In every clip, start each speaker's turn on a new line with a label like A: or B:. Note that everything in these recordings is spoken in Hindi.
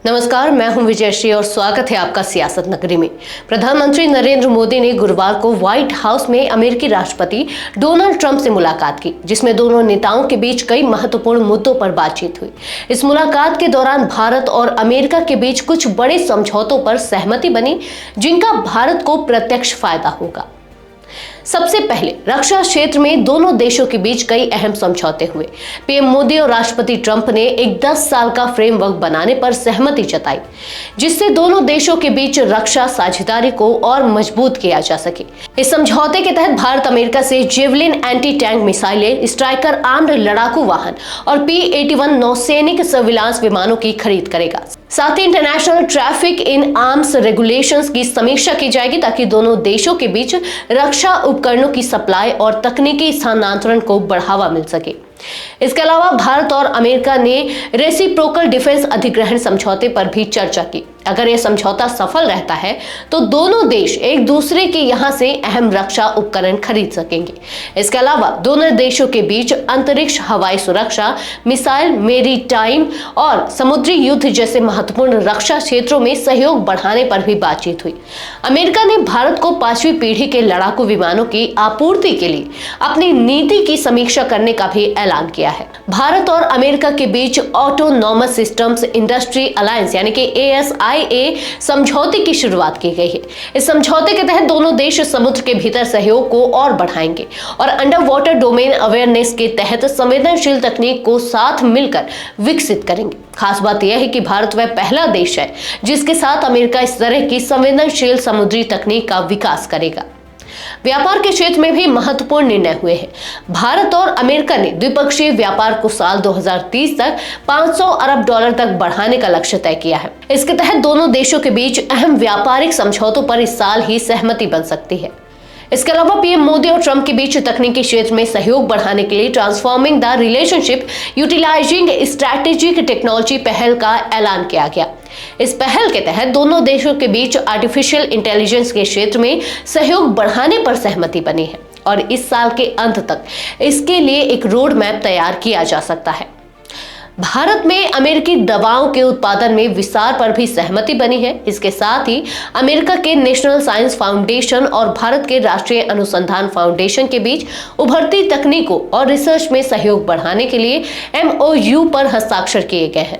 A: नमस्कार, मैं हूं विजयश्री और स्वागत है आपका सियासत नगरी में। प्रधानमंत्री नरेंद्र मोदी ने गुरुवार को व्हाइट हाउस में अमेरिकी राष्ट्रपति डोनाल्ड ट्रंप से मुलाकात की, जिसमें दोनों नेताओं के बीच कई महत्वपूर्ण मुद्दों पर बातचीत हुई। इस मुलाकात के दौरान भारत और अमेरिका के बीच कुछ बड़े समझौतों पर सहमति बनी, जिनका भारत को प्रत्यक्ष फायदा होगा। सबसे पहले रक्षा क्षेत्र में दोनों देशों के बीच कई अहम समझौते हुए। पीएम मोदी और राष्ट्रपति ट्रंप ने एक 10 साल का फ्रेमवर्क बनाने पर सहमति जताई, जिससे दोनों देशों के बीच रक्षा साझेदारी को और मजबूत किया जा सके। इस समझौते के तहत भारत अमेरिका से जेवलिन एंटी टैंक मिसाइलें, स्ट्राइकर आर्म्ड लड़ाकू वाहन और P-81 नौसैनिक सर्विलांस विमानों की खरीद करेगा। साथ ही international traffic in arms regulations की समीक्षा की जाएगी, ताकि दोनों देशों के बीच रक्षा उपकरणों की सप्लाई और तकनीकी स्थानांतरण को बढ़ावा मिल सके। इसके अलावा भारत और अमेरिका ने रेसिप्रोकल डिफेंस अधिग्रहण समझौते पर भी चर्चा की। अगर यह समझौता सफल रहता है तो दोनों देश एक दूसरे के यहां से अहम रक्षा उपकरण खरीद सकेंगे। इसके अलावा दोनों देशों के बीच अंतरिक्ष, हवाई सुरक्षा, मिसाइल, मेरीटाइम और समुद्री युद्ध जैसे महत्वपूर्ण रक्षा क्षेत्रों में सहयोग बढ़ाने पर भी बातचीत हुई। अमेरिका ने भारत को 5वीं पीढ़ी के लड़ाकू विमानों की आपूर्ति के लिए अपनी नीति की समीक्षा करने का भी ऐलान किया है। भारत और अमेरिका के बीच ऑटोनॉमस सिस्टम्स इंडस्ट्री अलायंस यानी कि ASIA समझौते की शुरुआत की गई है। इस समझौते के तहत दोनों देश समुद्र के भीतर सहयोग को और बढ़ाएंगे और अंडर वाटर डोमेन अवेयरनेस के तहत संवेदनशील तकनीक को साथ मिलकर विकसित करेंगे। खास बात यह है कि भारत वह पहला देश है जिसके साथ अमेरिका इस तरह की संवेदनशील समुद्री तकनीक का विकास करेगा। व्यापार के क्षेत्र में भी महत्वपूर्ण निर्णय हुए हैं। भारत और अमेरिका ने द्विपक्षीय व्यापार को साल 2030 तक $500 अरब तक बढ़ाने का लक्ष्य तय किया है। इसके तहत दोनों देशों के बीच अहम व्यापारिक समझौतों पर इस साल ही सहमति बन सकती है। इसके अलावा पीएम मोदी और ट्रंप के बीच तकनीकी क्षेत्र में सहयोग बढ़ाने के लिए transforming the relationship utilizing strategic technology पहल का ऐलान किया गया। इस पहल के तहत दोनों देशों के बीच आर्टिफिशियल इंटेलिजेंस के क्षेत्र में सहयोग बढ़ाने पर सहमति बनी है और इस साल के अंत तक इसके लिए एक रोड मैप तैयार किया जा सकता है। भारत में अमेरिकी दवाओं के उत्पादन में विस्तार पर भी सहमति बनी है। इसके साथ ही अमेरिका के नेशनल साइंस फाउंडेशन और भारत के राष्ट्रीय अनुसंधान फाउंडेशन के बीच उभरती तकनीकों और रिसर्च में सहयोग बढ़ाने के लिए MOU पर हस्ताक्षर किए गए हैं।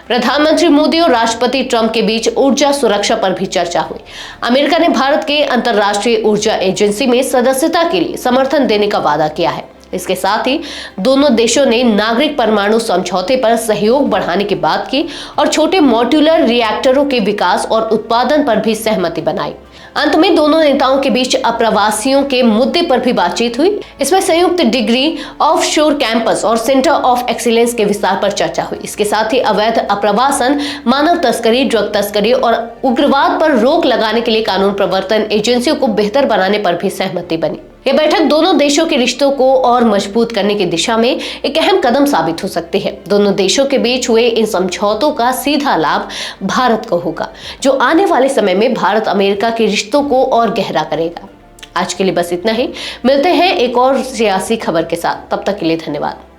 A: प्रधानमंत्री मोदी और राष्ट्रपति ट्रंप के बीच ऊर्जा सुरक्षा पर भी चर्चा हुई। अमेरिका ने भारत के अंतर्राष्ट्रीय ऊर्जा एजेंसी में सदस्यता के लिए समर्थन देने का वादा किया है। इसके साथ ही दोनों देशों ने नागरिक परमाणु समझौते पर सहयोग बढ़ाने की बात की और छोटे मॉड्यूलर रिएक्टरों के विकास और उत्पादन पर भी सहमति बनाई। अंत में दोनों नेताओं के बीच अप्रवासियों के मुद्दे पर भी बातचीत हुई। इसमें संयुक्त डिग्री, ऑफशोर कैंपस और सेंटर ऑफ एक्सीलेंस के विस्तार पर चर्चा हुई। इसके साथ ही अवैध अप्रवासन, मानव तस्करी, ड्रग तस्करी और उग्रवाद पर रोक लगाने के लिए कानून प्रवर्तन एजेंसियों को बेहतर बनाने पर भी सहमति बनी। यह बैठक दोनों देशों के रिश्तों को और मजबूत करने की दिशा में एक अहम कदम साबित हो सकती है। दोनों देशों के बीच हुए इन समझौतों का सीधा लाभ भारत को होगा, जो आने वाले समय में भारत अमेरिका के रिश्तों को और गहरा करेगा। आज के लिए बस इतना ही। मिलते हैं एक और सियासी खबर के साथ। तब तक के लिए धन्यवाद।